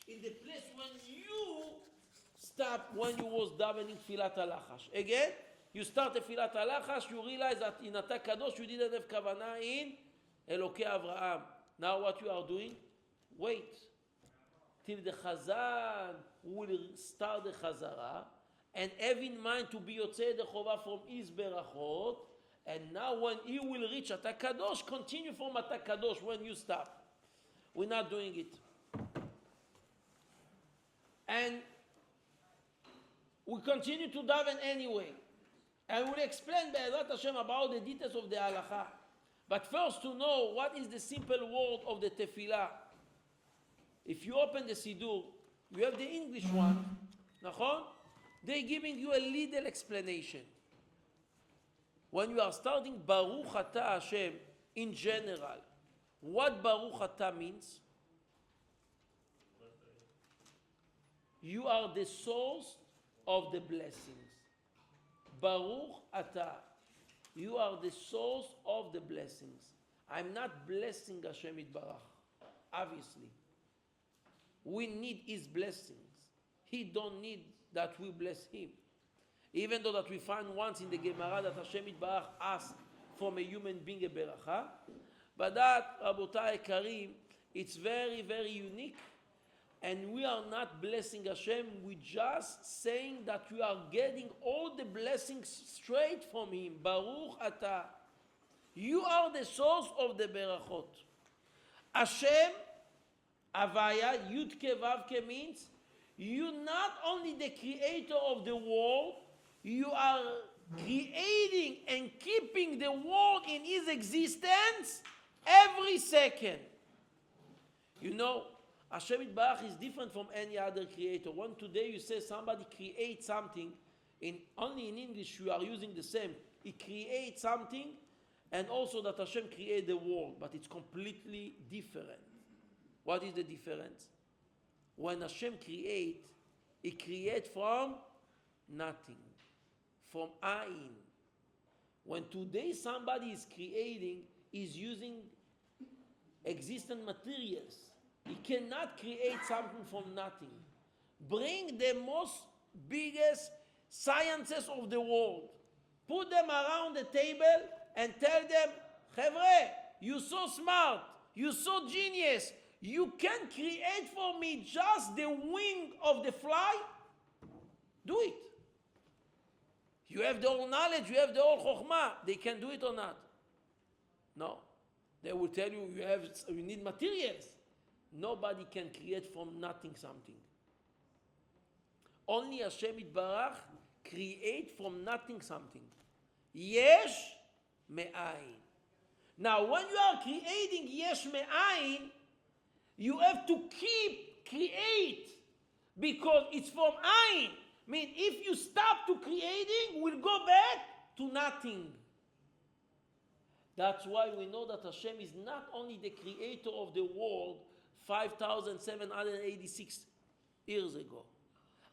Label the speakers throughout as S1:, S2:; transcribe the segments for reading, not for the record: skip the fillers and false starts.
S1: in the place when you stop when you was davening Filat Halachash. Again, you start the Filat Halachash, you realize that in Ata Kadosh you didn't have Kavanah in Elokei Avraham. Now what you are doing? Wait till the Chazan will start the Chazara and have in mind to be Yotzei the Chova from his Berachot. And now when he will reach Ata Kadosh, continue from Ata Kadosh when you stop. We're not doing it. And we continue to daven anyway. And we'll explain Be'ezrat Hashem about the details of the halacha. But first to know what is the simple word of the tefillah. If you open the Siddur, you have the English one. Nachon? They're giving you a little explanation. When you are starting Baruch Atah Hashem in general, what Baruch Atah means? You are the source of the blessings. Baruch Atah. You are the source of the blessings. I'm not blessing Hashem Yitbarach, obviously. We need His blessings. He don't need that we bless Him. Even though that we find once in the Gemara that Hashem Yitbarach asked from a human being a beracha, but that, Rabotai Karim, it's very, very unique. And we are not blessing Hashem, we're just saying that we are getting all the blessings straight from Him. Baruch Atah. You are the source of the berachot. Hashem, Avaya, Yudke Vavke means, you not only the creator of the world, you are creating and keeping the world in His existence every second. You know, Hashem Yitbarach is different from any other creator. When today you say somebody creates something, only in English you are using the same. He creates something, and also that Hashem created the world, but it's completely different. What is the difference? When Hashem creates, He creates from nothing, from ayin. When today somebody is creating, is using existent materials. He cannot create something from nothing. Bring the most biggest sciences of the world. Put them around the table and tell them, Chevre, you're so smart, you're so genius, you can create for me just the wing of the fly? Do it. You have the whole knowledge, you have the whole chokhmah. They can do it or not? No. They will tell you, you need materials. Nobody can create from nothing something. Only Hashem Yitbarach create from nothing something. Yesh me'ayin. Now, when you are creating yesh me'ayin, you have to create because it's from ayin. I mean, if you stop to creating, we'll go back to nothing. That's why we know that Hashem is not only the creator of the world 5,786 years ago.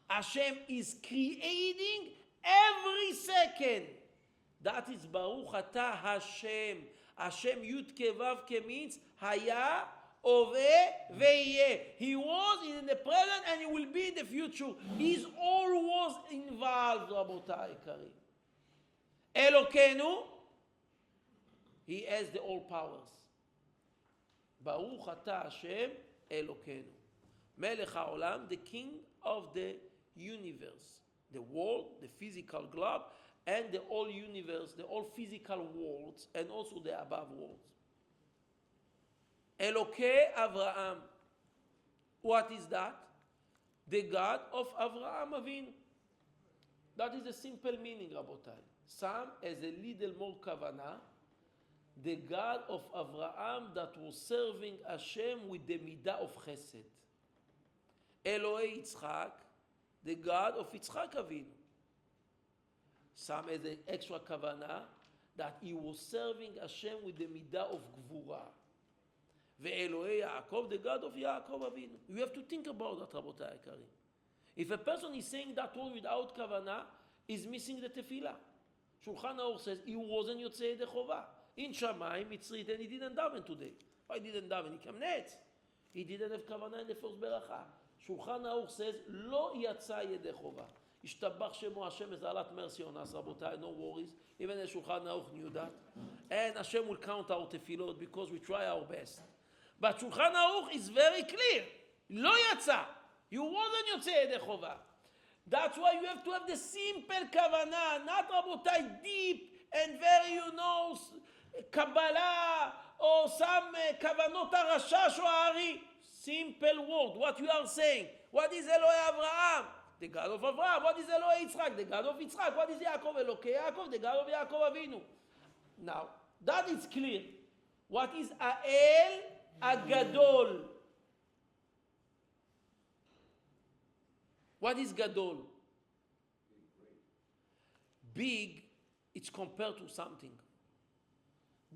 S1: Hashem is creating every second. That is Baruch Atah Hashem. Hashem Yudke Vavke means Haya, Ove, Veye. He was in the present and he will be in the future. He's always involved, Rabotai Karim. Elokeinu, He has the all powers. Baruch Atah Hashem Elokeinu. Melech HaOlam, the king of the universe. The world, the physical globe, and the whole universe, the whole physical worlds, and also the above worlds. Elokei Avraham. What is that? The God of Avraham Avinu. That is the simple meaning, Rabotai. Some as a little more kavanah. The God of Avraham that was serving Hashem with the midah of chesed. Elohei Yitzchak, the God of Yitzchak Avinu. Some as an extra kavanah that he was serving Hashem with the midah of gvura. Ve'Elohei Yaakov, the God of Yaakov Avinu. You have to think about that, Rabotai Karim. If a person is saying that word without kavanah, is missing the tefillah. Shulchan Aruch says he wasn't Yotzei the Chova. In Shamayim, it's written he didn't daven today. Why didn't daven? He came net. He didn't have kavanah in the first beracha. Shulchan Aruch says, Lo yatsa yedei chova. Ishtabach shemo Hashem is a lot mercy on us, Rabotai, no worries. Even the Shulchan Aruch knew that. And Hashem will count our tefillot because we try our best. But Shulchan Aruch is very clear. Lo yatsa. You wasn't yotzei yedei chova. That's why you have to have the simple kavanah, not Rabotai deep and very, Kabbalah or some kavanot harashash or hari. Simple word. What you are saying. What is Eloi Abraham? The God of Abraham. What is Eloi Yitzchak? The God of Yitzchak. What is Yaakov? Elokei Yaakov. The God of Yaakov Avinu. Now, that is clear. What is Ael Agadol? What is Gadol? Big, it's compared to something.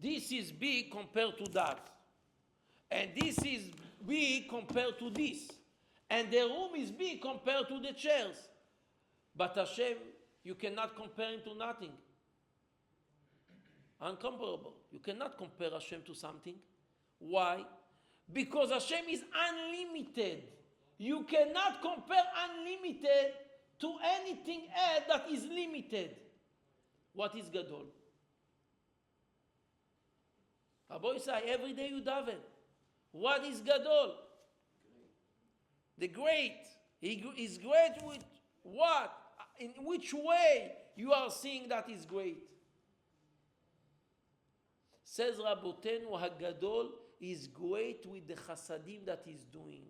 S1: This is big compared to that. And this is big compared to this. And the room is big compared to the chairs. But Hashem, you cannot compare him to nothing. Uncomparable. You cannot compare Hashem to something. Why? Because Hashem is unlimited. You cannot compare unlimited to anything else that is limited. What is Gadol? Rabbi say, every day you daven. What is Gadol? The great. He is great with what? In which way you are seeing that is great? Says Rabotenu HaGadol is great with the chasadim that he's doing.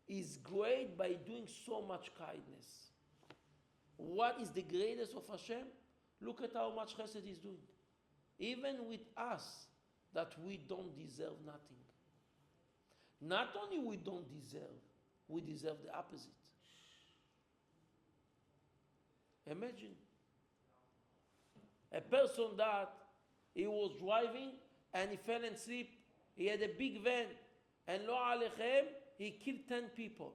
S1: Is great by doing so much kindness. What is the greatest of Hashem? Look at how much chesed he's doing. Even with us, that we don't deserve nothing. Not only we don't deserve, we deserve the opposite. Imagine a person that he was driving and he fell asleep. He had a big van, and lo alechem, he killed 10 people.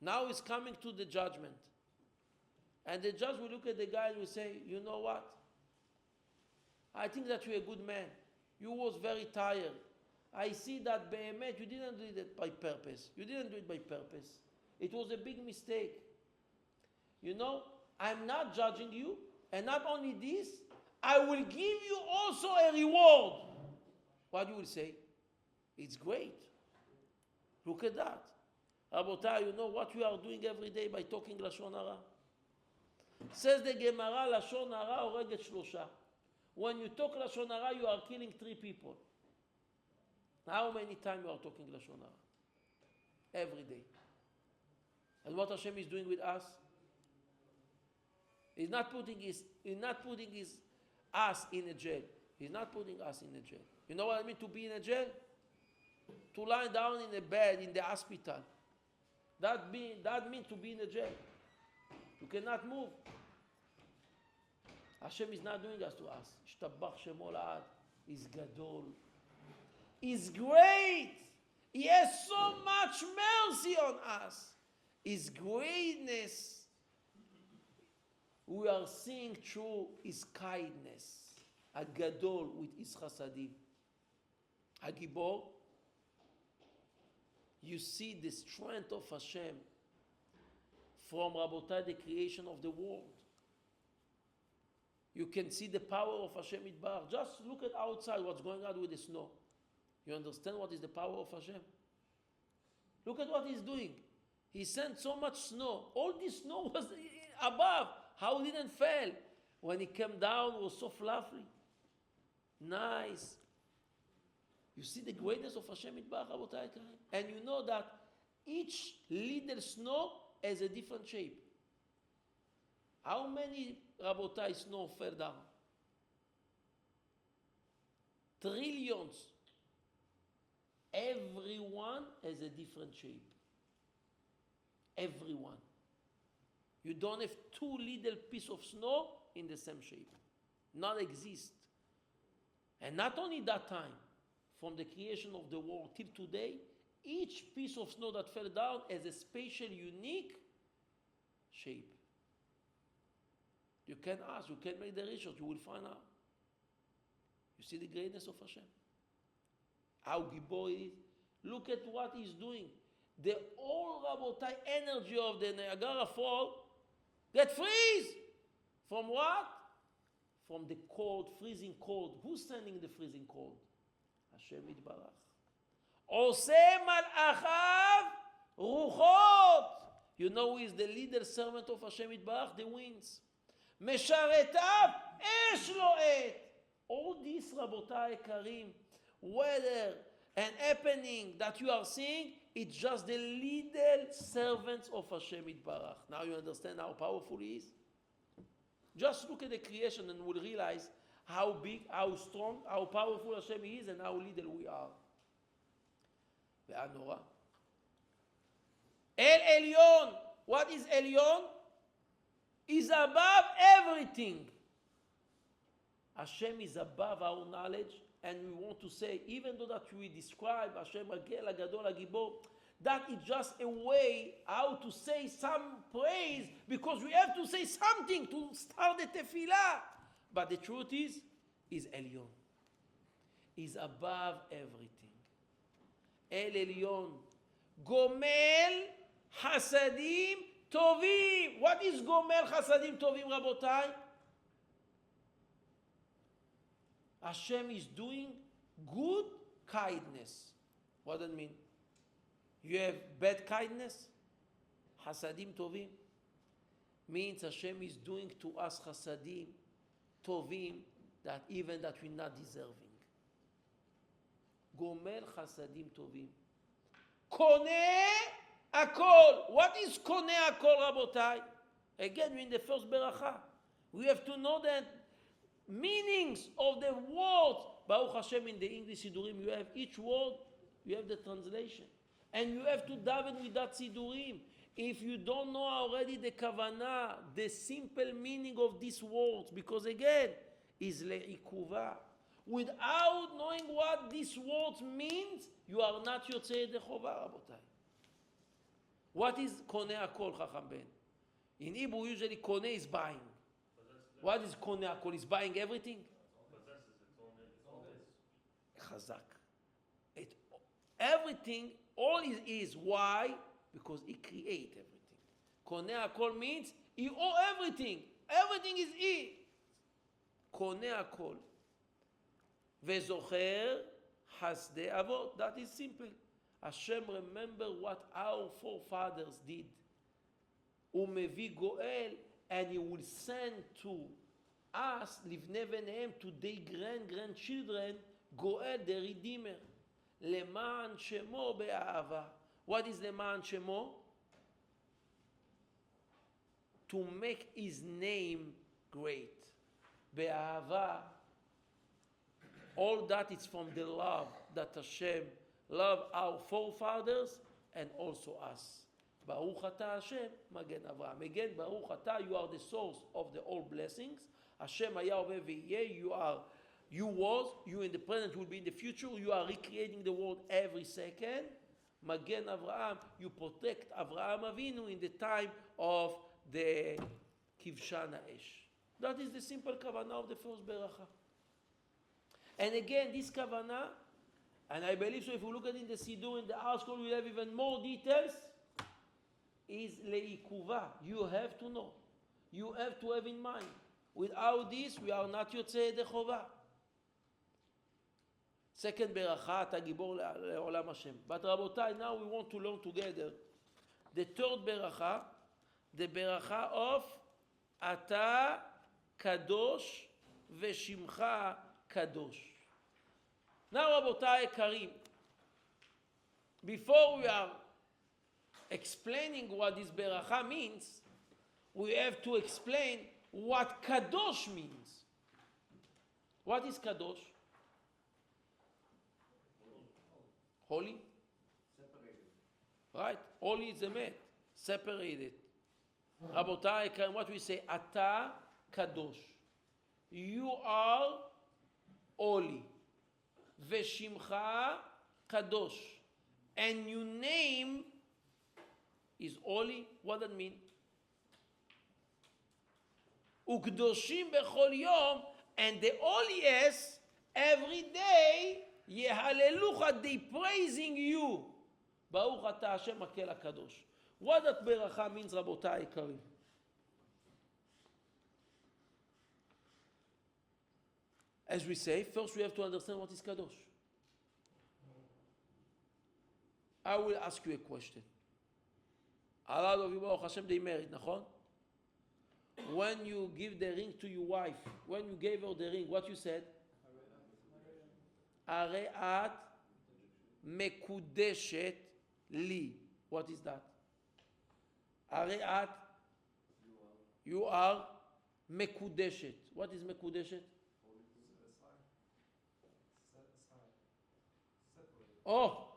S1: Now he's coming to the judgment. And the judge will look at the guy and will say, you know what? I think that you're a good man. You was very tired. I see that behemoth, you didn't do it by purpose. You didn't do it by purpose. It was a big mistake. I'm not judging you. And not only this, I will give you also a reward. What you will say? It's great. Look at that. Rabotai, you know what you are doing every day by talking Lashon Hara? Says the Gemara, Lashon Hara horeget shlosha. When you talk Lashon Hara, you are killing 3 people. How many times you are talking Lashon Hara? Every day. And what Hashem is doing with us? He's not putting us in a jail. He's not putting us in a jail. You know what I mean to be in a jail? To lie down in a bed in the hospital. That means to be in a jail. You cannot move. Hashem is not doing us to us. Ishtabach shemo la'ad. Is gadol. Is great. He has so much mercy on us. His greatness we are seeing through his kindness. A gadol with his chasadim. A gibor. You see the strength of Hashem from Rabotai, the creation of the world. You can see the power of Hashem Yitbarach. Just look at outside what's going on with the snow. You understand what is the power of Hashem? Look at what he's doing. He sent so much snow. All this snow was above. How it didn't fall? When it came down, it was so fluffy. Nice. You see the greatness of Hashem Yitbarach, Rabotai. And you know that each little snow has a different shape. How many Rabotai snow fell down? Trillions. Everyone has a different shape. Everyone. You don't have 2 little pieces of snow in the same shape. Not exist. And not only that time, from the creation of the world till today, each piece of snow that fell down has a special, unique shape. You can ask, you can make the research, you will find out. You see the greatness of Hashem? How Gibor is. Look at what he's doing. the whole Rabotai energy of the Niagara Falls get freeze. From what? From the cold, freezing cold. Who's standing in the freezing cold? Hashem Yitbarach. Ose mal'achav ruchot. You know who is the leader servant of Hashem Yitbarach? The winds. Mesharetav esh lo'et. All these Rabotai Karim, weather and happening that you are seeing, it's just the little servants of Hashem Yitbarach. Now you understand how powerful he is? Just look at the creation and we'll realize how big, how strong, how powerful Hashem is and how little we are. Ve'anora. El Elyon. What is Elyon? Is above everything. Hashem is above our knowledge, and we want to say, even though that we describe Hashem Agel, Agadol, Agibor, that is just a way how to say some praise, because we have to say something to start the tefillah. But the truth is Elyon. Is above everything. El Elyon. Gomel Hasadim Tovim. What is Gomel Hasadim Tovim, Rabotai? Hashem is doing good kindness. What does that mean? You have bad kindness? Hasadim Tovim. Means Hashem is doing to us Hasadim Tovim that even that we're not deserving. Gomel Hasadim Tovim. Koneh Akol. What is Koneh Akol, Rabotai? Again, we're in the first beracha. We have to know that meanings of the words. Baruch Hashem, in the English Sidurim, you have each word, you have the translation. And you have to daven with that Sidurim. If you don't know already the kavanah, the simple meaning of these words, because again, is le'ikuva. Without knowing what these words means, you are not Yotzei Yedei Chova, Rabotai. What is Koneh Akol, Chacham Ben? In Hebrew, usually Koneh is buying. What is Koneh Akol? Is buying everything? Chazak. Everything, all is why? Because he creates everything. Koneh Akol means he owns everything. Everything is he. Koneh Akol. Vezocher Hasdei Avot. That is simple. Hashem remember what our forefathers did. Umevi Goel, and he will send to us, Livnei Venehem, to their grandchildren, Goel, the Redeemer. Leman Shemo be'ahava. What is Leman Shemo? To make his name great. Be'ahava. All that is from the love that Hashem loved our forefathers and also us. Baruch Ata Hashem, Magen Avraham. Again, Baruch Ata, you are the source of the all blessings. Hashem Hayah V'yeh, you in the present will be in the future. You are recreating the world every second. Magen Avraham, you protect Avraham Avinu in the time of the Kivshan Ha'esh. That is the simple kavanah of the first beracha. And again, this kavanah, and I believe so if we look at it in the Siddur, in the article, we'll have even more details, is le'ikuva. You have to know. You have to have in mind. Without this, we are not Yotzei Yedei Chova. Second beracha, Ata Gibor Le'olam Hashem. But Rabotai, now we want to learn together the third beracha, the beracha of Ata Kadosh Veshimcha Kadosh. Now, Rabotai Karim, before we are explaining what this beracha means, we have to explain what Kadosh means. What is Kadosh? Holy? Separated. Right? Holy is a met. Separated. Rabotai Karim, what we say? Ata Kadosh. You are holy. Veshimcha Kadosh. And your name is holy. What does that mean? Ukdoshim bechol yom, and the holiest every day, Yehalelucha, they praising you. ברוך אתה השם מקל הקדוש. What that ברכה means, רבותיי היקרים? As we say, first we have to understand what is kadosh. I will ask you a question. A lot of you, Baruch Hashem, they married, נכון? When you give the ring to your wife, when you gave her the ring, what you said? הרי את מקודשת לי. What is that? הרי את, you are מקודשת. What is מקודשת? Oh,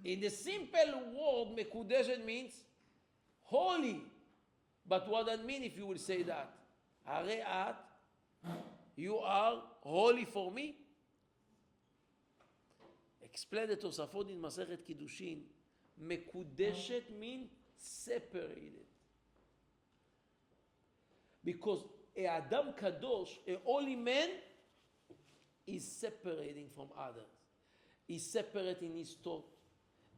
S1: in the simple word, מקודשת means holy. But what that mean if you will say that? הרי את, you are holy for me. Explain the Tosafot in Masechet Kiddushin. מקודשת mean separated. Because a Adam Kadosh, a holy man, is separating from others. He's separate in his thought.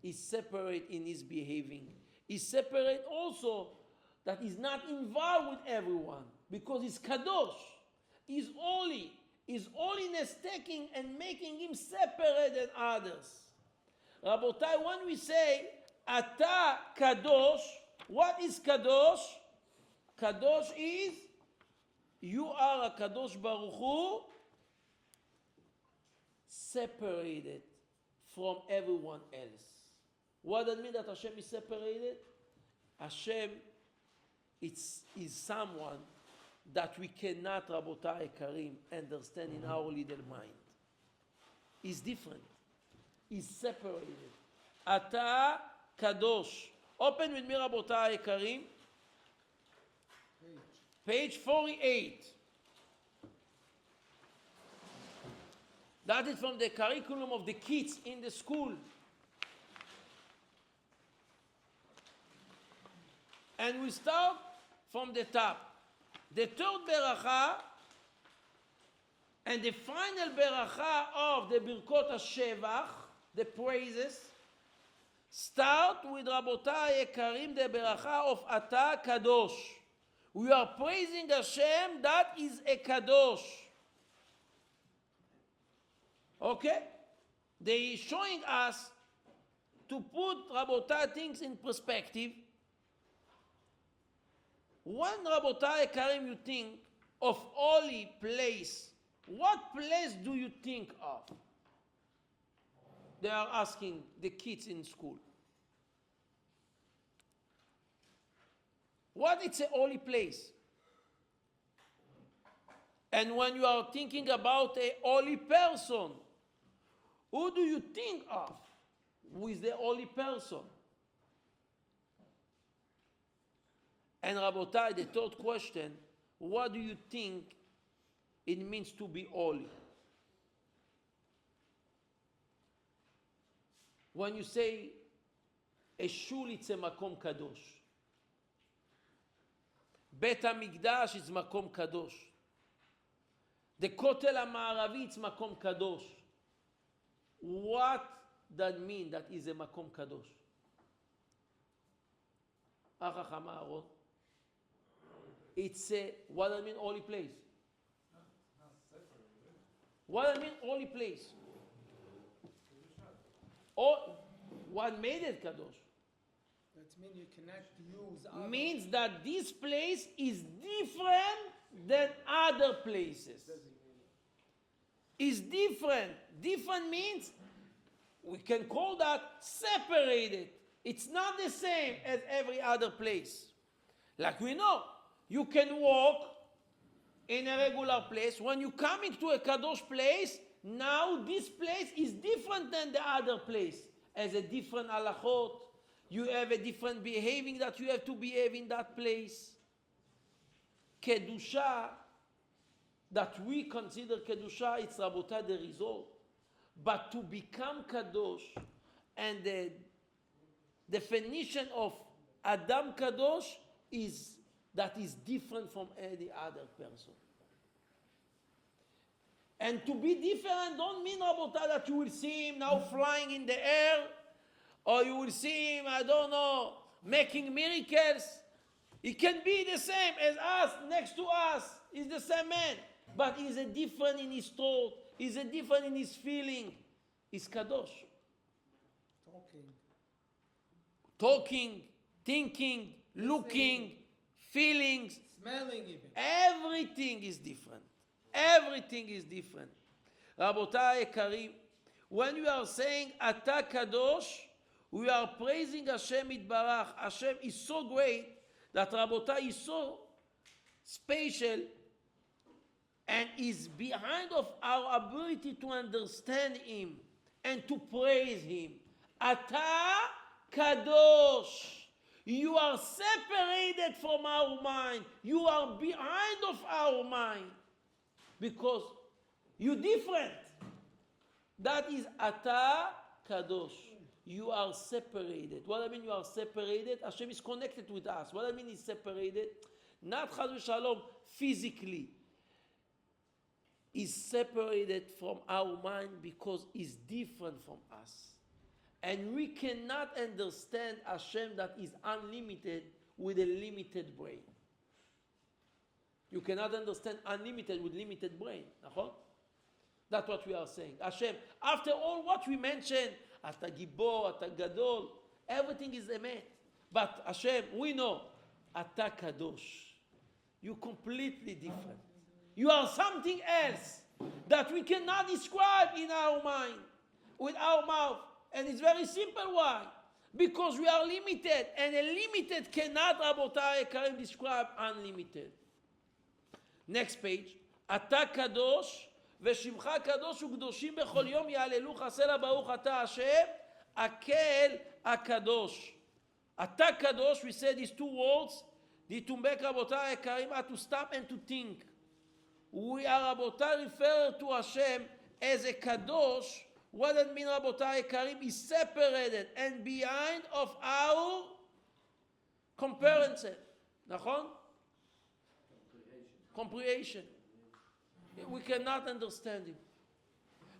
S1: He's separate in his behaving. He's separate also that he's not involved with everyone. Because he's Kadosh. He's holy. His holiness taking and making him separate than others. Rabotai, when we say, Ata Kadosh, what is Kadosh? Kadosh is, you are a Kadosh Baruch Hu, separated from everyone else. What does it mean that Hashem is separated? Hashem is someone that we cannot, Rabotai Karim, understand in our little mind. He's different. He's separated. Ata Kadosh. Open with me, Rabotai Karim. Page 48. That is from the curriculum of the kids in the school. And we start from the top. The third beracha and the final beracha of the Birkot HaShevach, the praises, start with Rabotai Ekarim, the beracha of Ata Kadosh. We are praising Hashem that is a Kadosh. Okay? They showing us to put Rabotai things in perspective. When Rabotai Karim you think of holy place, what place do you think of? They are asking the kids in school. What is a holy place? And when you are thinking about a holy person, who do you think of? Who is the holy person? And Rabotai, the third question, what do you think it means to be holy? When you say a shul, it's a makom kadosh. Bet HaMikdash is makom kadosh. The Kotel HaMaaravi, it's makom kadosh. What does that mean that is a makom kadosh? Achacham Aaron. It's a, what does it mean, holy place? What does it mean, holy place? Oh, what made it kadosh?
S2: That means you cannot use other.
S1: Means that this place is different than other places. Is different. Different means we can call that separated. It's not the same as every other place. Like we know, you can walk in a regular place. When you come into a kadosh place, now this place is different than the other place. As a different halachot, you have a different behaving that you have to behave in that place. Kedusha, that we consider Kedusha, it's Rabotai the result. But to become Kadosh, and the definition of Adam Kadosh is that is different from any other person. And to be different don't mean, Rabotai, that you will see him now flying in the air or you will see him, I don't know, making miracles. He can be the same as us, next to us. He's the same man. But he's a different in his thought. He's a different in his feeling. He's Kadosh. Talking, thinking, looking, feelings.
S2: Smelling even.
S1: Everything is different. Everything is different. Rabotai Karim, when we are saying Ata Kadosh, we are praising Hashem Yitbarach. Hashem is so great that Rabotai is so special and is behind of our ability to understand Him and to praise Him. Ata Kadosh. You are separated from our mind. You are behind of our mind. Because you're different. That is Ata Kadosh. You are separated. What I mean you are separated? Hashem is connected with us. What I mean is separated? Not Chaz v'Shalom physically. Is separated from our mind because it's different from us. And we cannot understand Hashem that is unlimited with a limited brain. You cannot understand unlimited with limited brain. That's what we are saying. Hashem, after all what we mentioned, Ata Gibor, Ata Gadol, everything is emet. But Hashem, we know, Ata Kadosh. You're completely different. You are something else that we cannot describe in our mind, with our mouth. And it's very simple. Why? Because we are limited. And a limited cannot, Rabotai Karim, describe unlimited. Next page. Ata Kadosh, ושמך קדוש וקדושים בכל יום יעללוך סלע ברוך אתה השם הקהל הקדוש. אתה קדוש, we said these two words, דתומבק רבותיי היקרים, are to stop and to think. We are רבותיי refer to Hashem as a kadosh. What that mean רבותיי היקרים is separated and behind of our comprehension. נכון? Comprehension. We cannot understand him.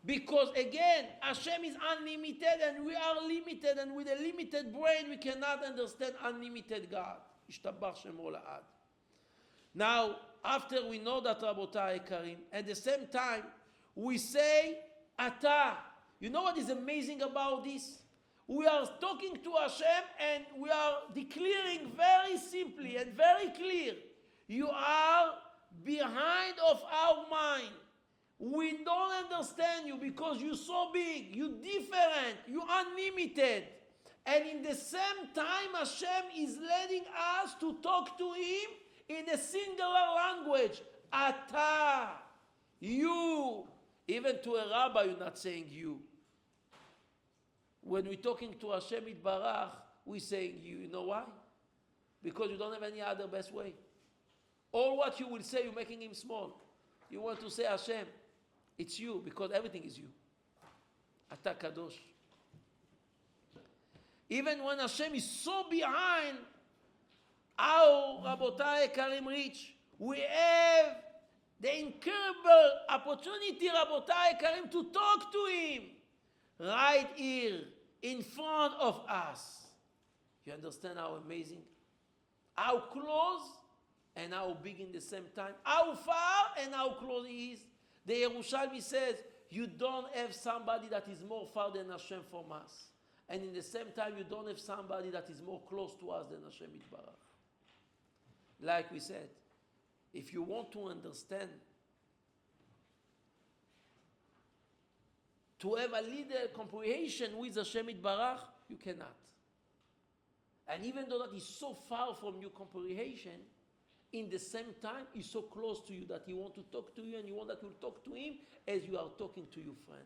S1: Because again, Hashem is unlimited and we are limited, and with a limited brain we cannot understand unlimited God. Ishtabach Shemo La'ad. Now, after we know that, Rabotai Karim, at the same time, we say, Ata. You know what is amazing about this? We are talking to Hashem and we are declaring very simply and very clear, you are behind of our mind. We don't understand you because you're so big, you're different, you're unlimited. And in the same time, Hashem is letting us to talk to Him in a singular language. Ata, you. Even to a rabbi, you're not saying you. When we're talking to Hashem Yitbarach, we're saying you. You know why? Because you don't have any other best way. All what you will say, you're making Him small. You want to say Hashem, it's you, because everything is you. Ata Kadosh. Even when Hashem is so behind our Rabotai Karim reach, we have the incredible opportunity, Rabotai Karim, to talk to Him right here in front of us. You understand how amazing, how close and how big in the same time, how far and how close He is. The Yerushalmi says, you don't have somebody that is more far than Hashem from us. And in the same time, you don't have somebody that is more close to us than Hashem Yitbarach. Like we said, if you want to understand, to have a leader comprehension with Hashem Yitbarach, you cannot. And even though that is so far from your comprehension, in the same time, he's so close to you that he wants to talk to you, and you want that you talk to him as you are talking to your friend.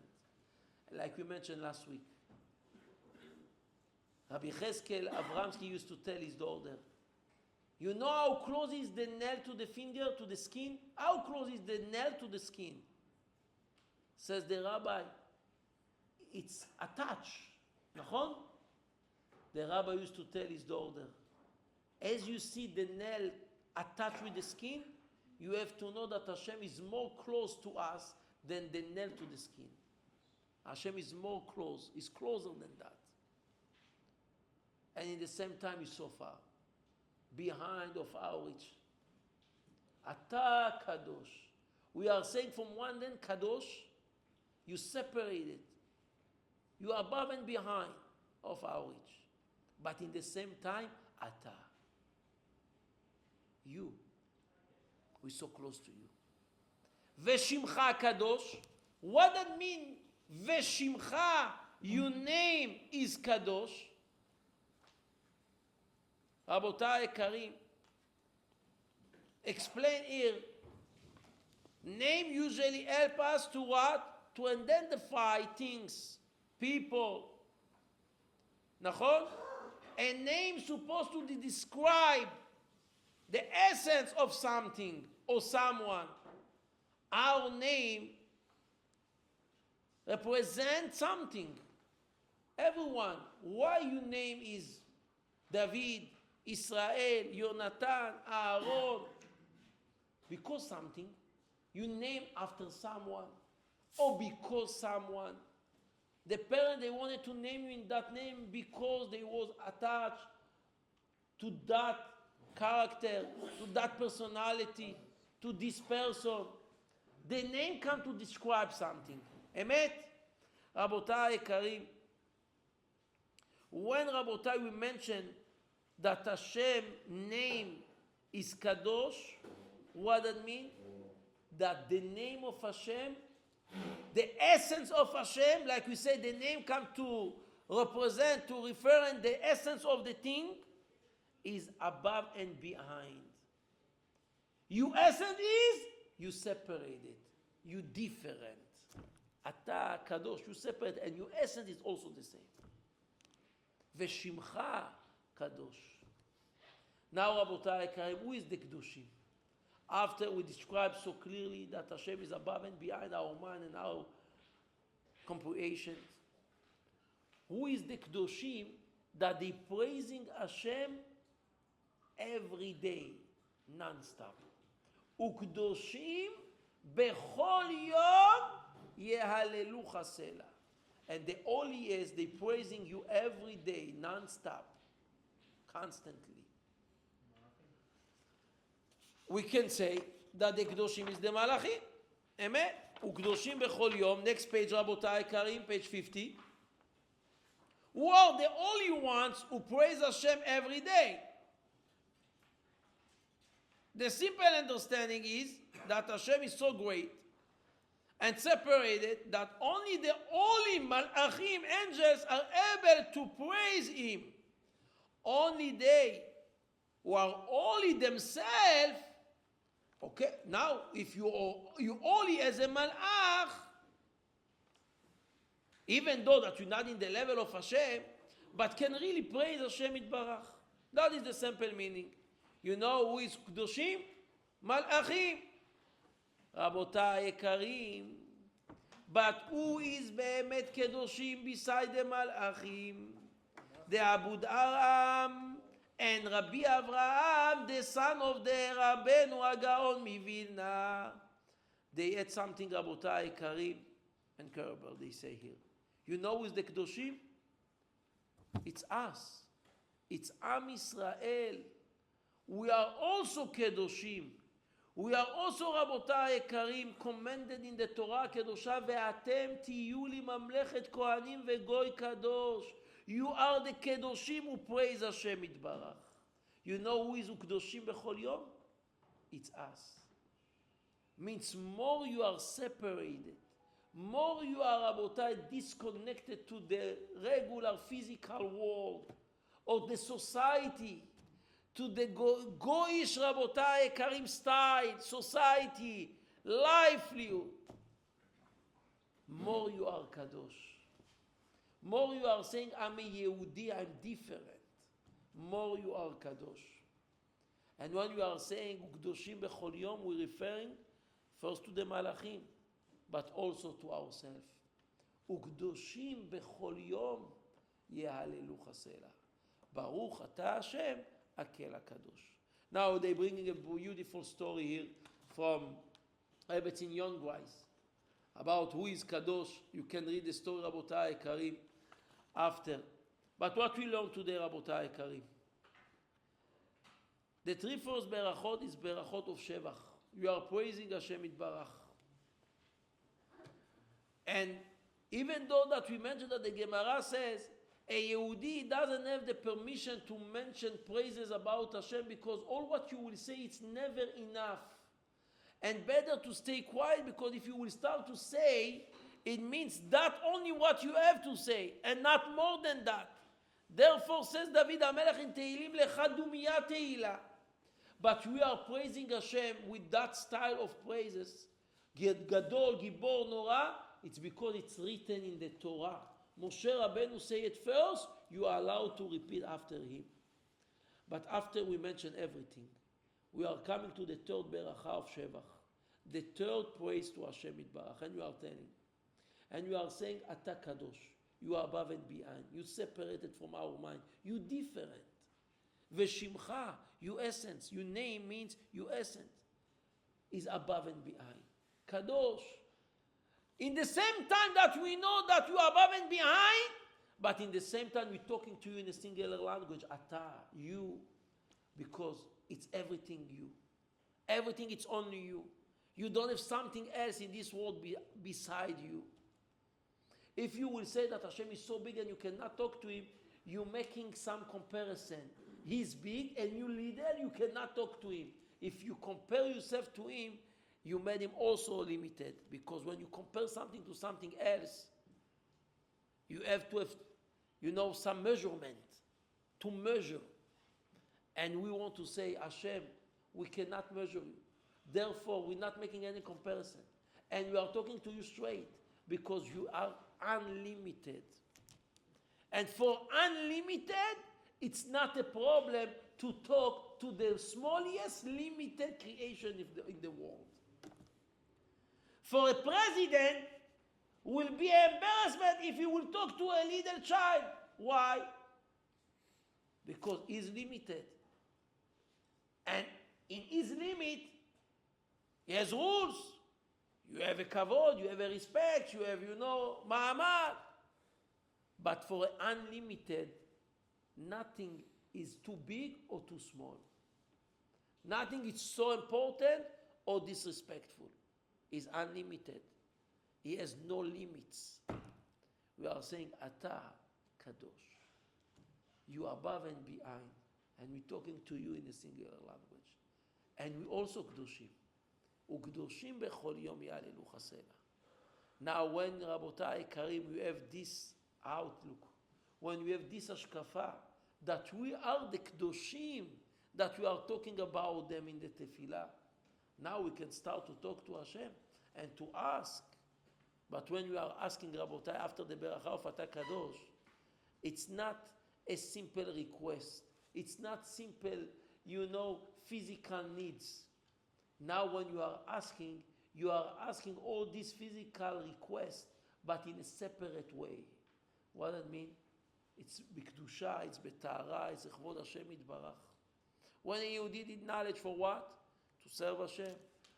S1: Like we mentioned last week. Rabbi Cheskel Avramsky used to tell his daughter, you know how close is the nail to the finger, to the skin? How close is the nail to the skin? Says the rabbi, it's attached. Nachon? The rabbi used to tell his daughter, as you see the nail attached with the skin, you have to know that Hashem is more close to us than the nail to the skin. Hashem is more close, is closer than that. at the same time is so far, behind of our reach. Ata kadosh. We are saying from one end kadosh, you separate it. You are above and behind of our reach. But in the same time, ata. You. We're so close to you. Veshimcha kadosh. What does that mean? Veshimcha, your name is kadosh. Rabotai Karim, explain here. Name usually help us to what? To identify things, people. Nachon? A name supposed to describe the essence of something or someone. Our name represents something. Everyone. Why your name is David, Israel, Yonatan, Aaron? Because something. You name after someone. Or because someone. The parent, they wanted to name you in that name because they was attached to that character, to that personality, to this person. The name come to describe something. Emet? Rabotai Karim. When Rabotai we mention that Hashem name is Kadosh, what does that mean? That the name of Hashem, the essence of Hashem, like we say, the name come to represent, to refer in the essence of the thing, is above and behind. You essence is, you separate it. You different. Ata Kadosh, you separate, and your essence is also the same. Veshimcha Kadosh. Now, Rabotai Karim, who is the Kedushim? After we describe so clearly that Hashem is above and behind our mind and our comprehensions, who is the Kedushim that they praising Hashem every day, non-stop? Ukdoshim bechol yom yehalelu chasela. And the holiest, they praising you every day, non-stop, constantly. We can say that the Kedoshim is the Malachim. Emet. Ukdoshim bechol yom. Next page, Rabotai Karim, page 50. Who are the only ones who praise Hashem every day? The simple understanding is that Hashem is so great and separated that only the holy Malachim, angels, are able to praise Him. Only they who are holy themselves. Okay, now if you holy as a Malach, even though that you're not in the level of Hashem, but can really praise Hashem Yitbarach. That is the simple meaning. You know who is Kedoshim? Malachim. Rabotai Ekarim. But who is באמת Kedoshim beside the Malachim? The Abud Aram and Rabbi Avraham, the son of the Rabbeinu HaGaon Mivilna. They had something, Rabotai Ekarim and Kerbal, they say here. You know who is the Kedoshim? It's us. It's Am Israel. We are also Kedoshim. We are also, Rabotai Ekarim, commanded in the Torah Kedosha, Ve'atem tiyu li mamlechet kohanim ve'goy kadosh. You are the Kedoshim who praise Hashem Yitbarach. You know who is Ukdoshim bechol yom? It's us. Means more you are separated, more you are, Rabotai, disconnected to the regular physical world or the society, to the Goyish, Rabotai, Karim style, society, livelihood. More you are Kadosh. More you are saying, I'm a Yehudi, I'm different. More you are Kadosh. And when you are saying, Ukdoshim bechol yom, we're referring first to the Malachim, but also to ourselves. Ukdoshim bechol yom, yehalelu chasela. Baruch ata Hashem, Akel HaKadosh. Now they're bringing a beautiful story here from Rebbetzin Youngwise about who is Kadosh. You can read the story, Rabotai Karim, after But what we learn today, רבותיי היקרים, the three first berachot is berachot of Shevach. You are praising Hashem Yitbarach. And even though that we mentioned that the Gemara says a Yehudi doesn't have the permission to mention praises about Hashem because all what you will say it's never enough. And better to stay quiet because if you will start to say, it means that only what you have to say and not more than that. Therefore says David HaMelech in Tehillim lecha dumiyah tehillah. But we are praising Hashem with that style of praises. Gadol, Gibor, Nora. It's because it's written in the Torah. Moshe Rabbeinu say it first, you are allowed to repeat after him. But after we mention everything, we are coming to the third beracha of Shevach. The third praise to Hashem Yitbarach. And you are telling. And you are saying, Ata Kadosh. You are above and behind. You separated from our mind. You different. Veshimcha, your essence, your name means your essence is above and behind. Kadosh. In the same time that we know that you are above and behind, but in the same time we're talking to you in a singular language. Ata, you, because it's everything you. Everything it's only you. You don't have something else in this world beside you. If you will say that Hashem is so big and you cannot talk to him, you're making some comparison. He's big and you little, you cannot talk to him. If you compare yourself to him, you made him also limited. Because when you compare something to something else, you have to have, some measurement to measure. And we want to say, Hashem, we cannot measure you. Therefore, we're not making any comparison. And we are talking to you straight because you are unlimited. And for unlimited, it's not a problem to talk to the smallest limited creation in the world. For a president, will be an embarrassment if he will talk to a little child. Why? Because he's limited. And in his limit, he has rules. You have a kavod, you have a respect, you have, ma'amad. But for unlimited, nothing is too big or too small. Nothing is so important or disrespectful. He's unlimited. He has no limits. We are saying, Ata Kadosh. You are above and behind. And we're talking to you in a singular language. And we also Kedoshim. Ukdoshim bechol yom ya'alelu chasela. Now when, Rabotai Karim, you have this outlook, when we have this ashkafa, that we are the Kedoshim, that we are talking about them in the tefillah, now we can start to talk to Hashem and to ask. But when we are asking Rabotai after the beracha of Ata Kadosh, it's not a simple request. It's not simple, physical needs. Now when you are asking all these physical requests, but in a separate way. What does that mean? It's b'kedusha, it's b'tahara, it's echvod Hashem Yitbarach. When a Yehudi need knowledge for what? To serve Hashem.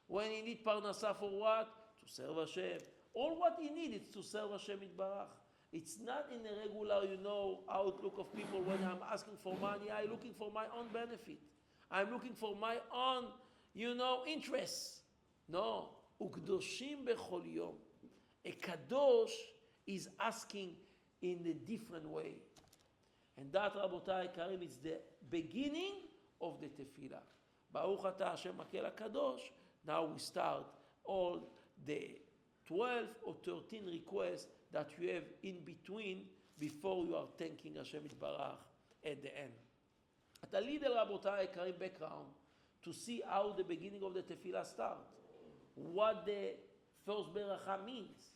S1: When he need parnasa for what? To serve Hashem. All what he needs is to serve Hashem Yitbarach. It's not in a regular, outlook of people when I'm asking for money. I'm looking for my own benefit. I'm looking for my own, interests. No. Ukdoshim bechol yom. A kadosh is asking in a different way. And that, Rabotai Karim, is the beginning of the tefillah. Baruch atah Hashem Makel HaKadosh. Now we start all the 12 or 13 requests that you have in between before you are thanking Hashem Yitbarach at the end. At a little, Rabotai Karim, background to see how the beginning of the tefillah starts, what the first beracha means,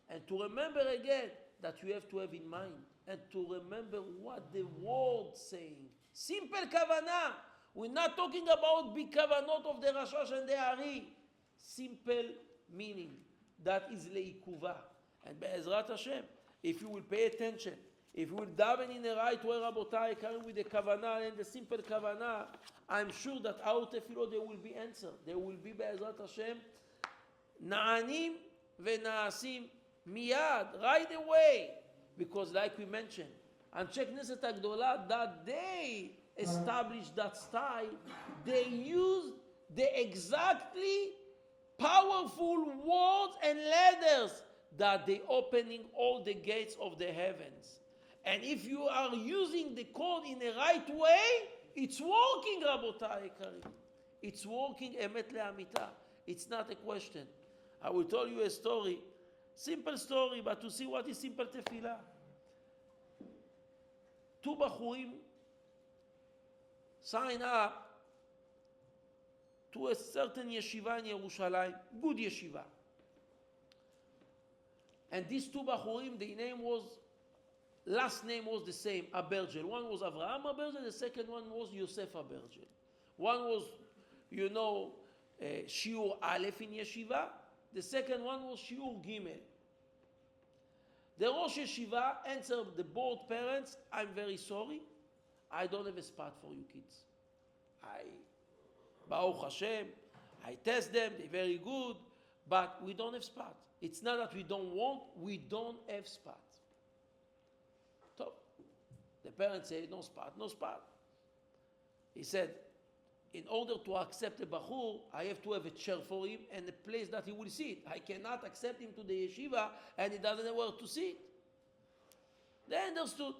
S1: and to remember again that you have to have in mind, and to remember what the word saying. Simple kavanah. We're not talking about big kavanot of the Rashash and the Ari. Simple meaning. That is leikuva. And be'ezrat Hashem, if you will pay attention, if you will daven in the right way, Rabotai, carrying with the kavanah and the simple kavanah, I'm sure that our tefillot, they will be answered. They will be be'ezrat Hashem, na'anim ve'na'asim miyad, right away. Because like we mentioned, אנשי כנסת הגדולה, that they established that style, they used the exactly powerful words and letters that they opening all the gates of the heavens. And if you are using the code in the right way, it's working, רבותיי יקרים. It's working אמת לאמיתה. It's not a question. I will tell you a story, simple story, but to see what is simple תפילה. Two בחורים sign up to a certain yeshiva in Yerushalayim, good yeshiva. And these two Bachurim, the name was, last name was the same, Abergel. One was Avraham Abergel, the second one was Yosef Abergel. One was, Shiur Aleph in yeshiva, the second one was Shiur Gimel. The Rosh Yeshiva answered the board parents, I'm very sorry, I don't have a spot for you kids. Baruch Hashem, I test them, they're very good, but we don't have spot. It's not that we don't want, we don't have spot. So, the parents say, no spot, no spot. He said, in order to accept a Bachur, I have to have a chair for him and a place that he will sit. I cannot accept him to the yeshiva and he doesn't know where to sit. They understood.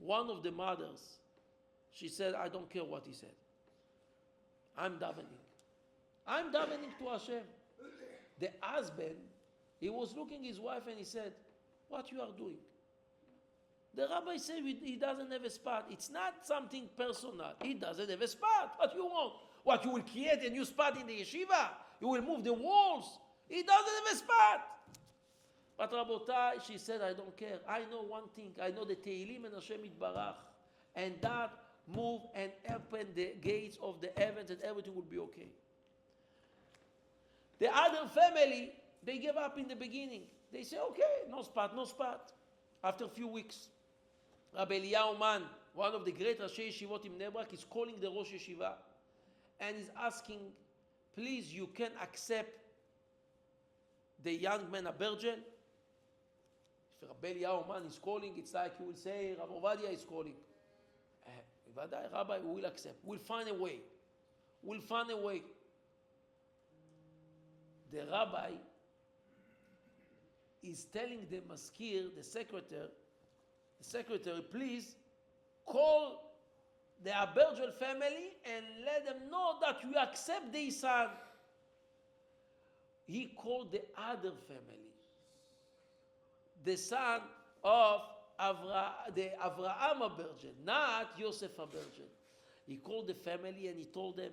S1: One of the mothers, she said, I don't care what he said. I'm davening. I'm davening to Hashem. The husband, he was looking at his wife and he said, what you are doing? The rabbi said he doesn't have a spot. It's not something personal. He doesn't have a spot. What you want? What, you will create a new spot in the yeshiva? You will move the walls? He doesn't have a spot. But Rabotai, she said, I don't care. I know one thing. I know the Tehillim and Hashem Yitbarach. And that move and open the gates of the heavens and everything will be okay. The other family, they gave up in the beginning. They say, okay, no spot, no spot. After a few weeks, Rabbi Eliyahu Man, one of the great Rashi Yeshivot in Bnei Brak, is calling the Rosh Yeshiva and is asking, please, you can accept the young man Abergel? If Rabbi Eliyahu Man is calling, it's like you will say, Rabbi Ovadia is calling. Rabbi, we will accept. We'll find a way. We'll find a way. The rabbi is telling the maskir, the secretary, please call the Abergel family and let them know that you accept the son. He called the other family, the son of the Avraham Abergel, not Yosef Abergel. He called the family and he told them,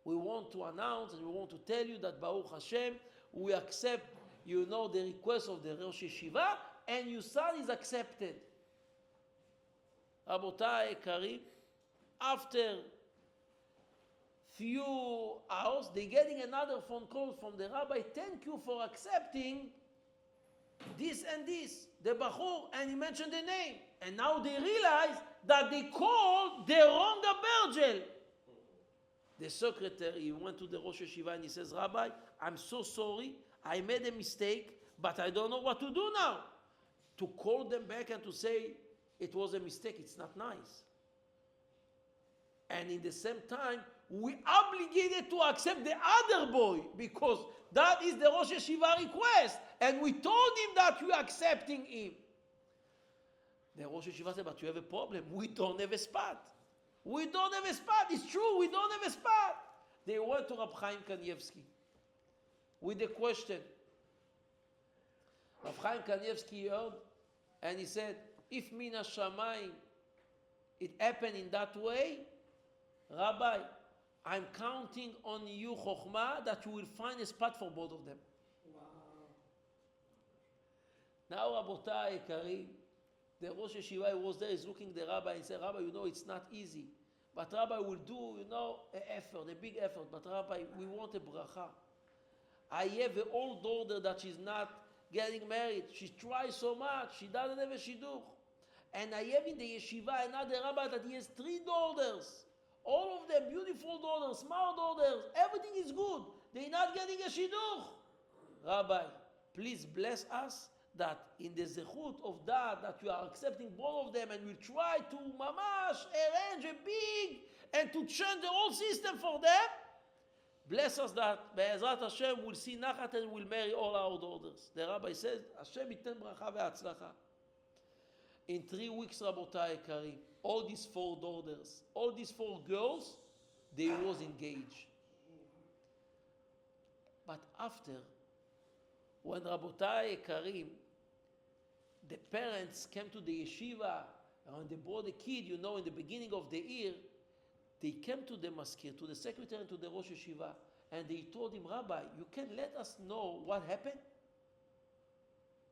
S1: we want to announce and we want to tell you that Baruch Hashem, we accept, the request of the Rosh Yeshiva, and your son is accepted. Rabotai Karim, after few hours, they're getting another phone call from the rabbi, thank you for accepting this and this, the Bachur, and he mentioned the name. And now they realize that they called the wrong Abergel. The secretary went to the Rosh Yeshiva and he says, Rabbi, I'm so sorry, I made a mistake, but I don't know what to do now. To call them back and to say it was a mistake, it's not nice. And in the same time, we obligated to accept the other boy because that is the Rosh Yeshiva request. And we told him that we are accepting him. The Rosh Yeshiva said, but you have a problem. We don't have a spot. We don't have a spot. It's true, we don't have a spot. They went to Rab Chaim Kanievsky with the question. Rab Chaim Kanievsky heard and he said, if Mina Shamayim it happened in that way, Rabbi, I'm counting on you, Chokhmah, that you will find a spot for both of them.
S2: Wow.
S1: Now, Rabotai Karim, the Rosh Yeshiva was there, is looking at the rabbi and said, Rabbi, it's not easy. But Rabbi will do, an effort, a big effort. But Rabbi, we want a bracha. I have an old daughter that she's not getting married. She tries so much. She doesn't have a shidduch. And I have in the yeshiva another rabbi that he has 3 daughters. All of them beautiful daughters, smart daughters. Everything is good. They're not getting a shidduch. Rabbi, please bless us that in the zechut of that you are accepting both of them and will try to mamash arrange a big and to change the whole system for them, bless us that Be'ezrat Hashem will see nachat and will marry all our daughters. The rabbi says, Hashem iten bracha ve'atzlacha. In 3 weeks, Rabotai Karim, all these 4 daughters, all these 4 girls, they was engaged. But after, when Rabotai Karim, the parents came to the yeshiva, and when they brought the kid, in the beginning of the year, they came to the maskir, to the secretary, and to the Rosh Yeshiva, and they told him, Rabbi, you can let us know what happened?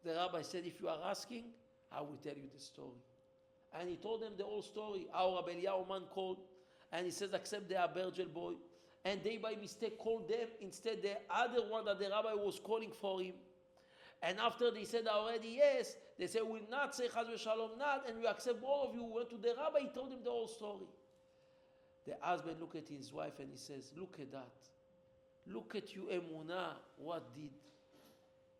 S1: The rabbi said, if you are asking, I will tell you the story. And he told them the whole story, how Rabbi Eliyahu man called, and he says, accept the Abergel boy. And they by mistake called them instead the other one that the rabbi was calling for him. And after they said already yes, they said, we will not say Chaz v'Shalom not, and we accept all of you. We went to the rabbi, he told him the whole story. The husband looked at his wife and he says, look at that. Look at you emunah, what did?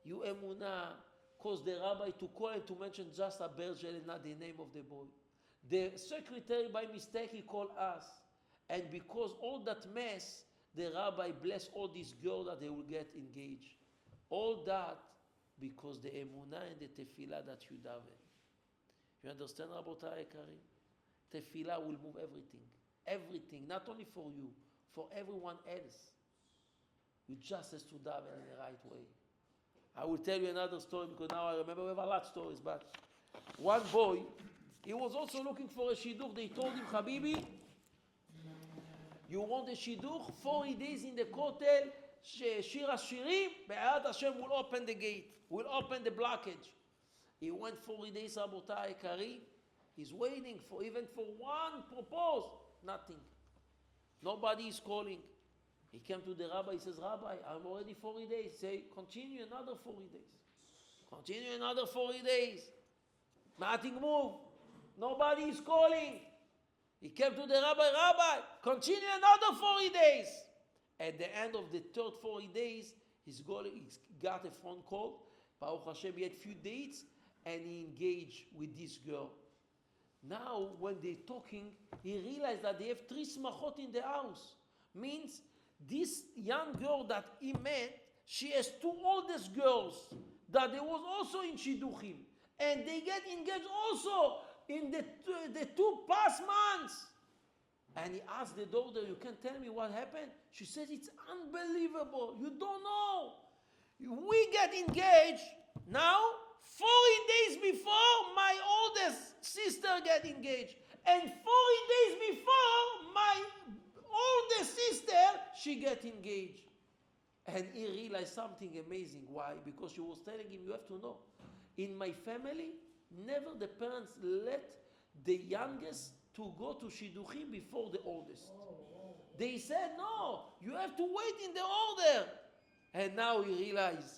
S1: You emunah caused the rabbi to call and to mention just Abergel and not the name of the boy. The secretary by mistake, he called us. And because all that mess, the rabbi blessed all these girls that they will get engaged. All that because the emunah and the tefillah that you daven. You understand, Rabotai Karim? Tefillah will move everything. Everything, not only for you, for everyone else. You just has to daven in the right way. I will tell you another story because now I remember we have a lot of stories, but one boy, he was also looking for a shidduch. They told him, Habibi, you want a shidduch? 40 days in the kotel, Shir HaShirim, Be'erat Hashem will open the gate, will open the blockage. He went 40 days, Rabotai Karim. He's waiting for even for one propose, nothing. Nobody is calling. He came to the rabbi, he says, Rabbi, I'm already 40 days. Say, continue another 40 days. Continue another 40 days. Nothing move. Nobody is calling. He came to the rabbi, continue another 40 days. At the end of the third 40 days, he's got a phone call. Baruch Hashem, he had few dates, and he engaged with this girl. Now, when they're talking, he realized that they have 3 smachot in the house. Means this young girl that he met, she has 2 oldest girls that they was also in shidduchim, and they get engaged also in the 2 past months. And he asked the daughter, you can tell me what happened? She said, it's unbelievable. You don't know. We get engaged now 40 days before my oldest sister get engaged. And 40 days before my oldest sister, she get engaged. And he realized something amazing. Why? Because she was telling him, you have to know, in my family, never the parents let the youngest to go to shidduchim before the oldest. They said, no, you have to wait in the order. And now he realized,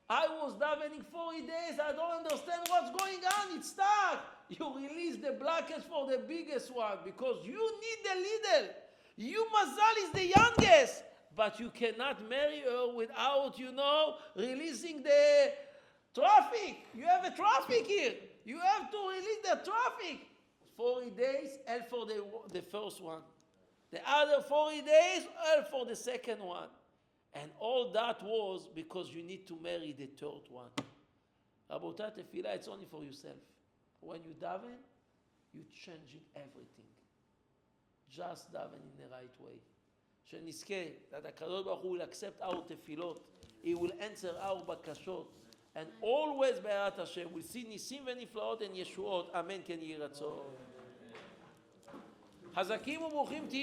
S1: I was davening 40 days, I don't understand what's going on, it's stuck. You release the blackest for the biggest one because you need the little. You, Mazal, is the youngest, but you cannot marry her without, releasing the traffic. You have a traffic here. You have to release the traffic. 40 days, and for the first one. The other 40 days, and for the second one. And all that was because you need to marry the third one. Rabotai Tefillah, it's only for yourself. When you daven, you're changing everything. Just daven in the right way. שנזכה, that HaKadosh Baruch Hu will accept our tefillot. He will answer our bakashot. And always Be'erat Hashem will see ניסים ונפלאות and ישועות. אמן כן יהי רצון. חזקים וברוכים תהיו.